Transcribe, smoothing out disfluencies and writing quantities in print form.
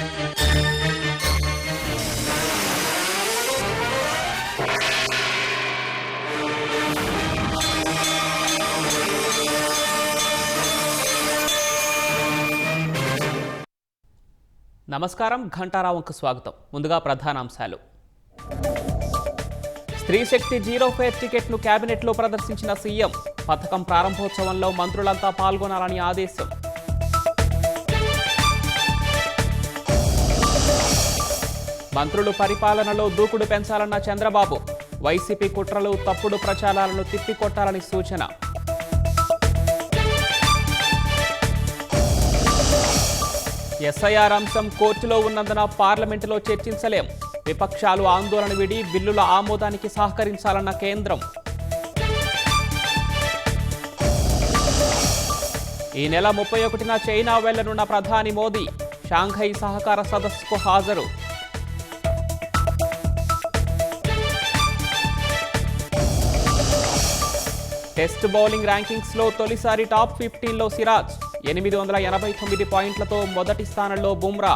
నమస్కారం, ఘంటారావుకు స్వాగతం. ముందుగా ప్రధానాంశాలు. స్త్రీ శక్తి జీరో ఫేర్ టికెట్ను కేబినెట్లో ప్రదర్శించిన సీఎం. పథకం ప్రారంభోత్సవంలో మంత్రులంతా పాల్గొనాలని ఆదేశం. మంత్రులు పరిపాలనలో దూకుడు పెంచాలన్న చంద్రబాబు. వైసీపీ కుట్రలు, తప్పుడు ప్రచారాలను తిప్పికొట్టాలని సూచన. ఎస్ఐఆర్ అంశం కోర్టులో ఉన్నందున పార్లమెంటులో చర్చించలేం. విపక్షాలు ఆందోళన విడి బిల్లుల ఆమోదానికి సహకరించాలన్న కేంద్రం. ఈ నెల 31న చైనా వెళ్లనున్న ప్రధాని మోదీ. షాంఘై సహకార సదస్సుకు హాజరు. టెస్ట్ బౌలింగ్ ర్యాంకింగ్స్లో తొలిసారి టాప్ 15లో సిరాజ్. 889 పాయింట్లతో మొదటి స్థానంలో బుమ్రా.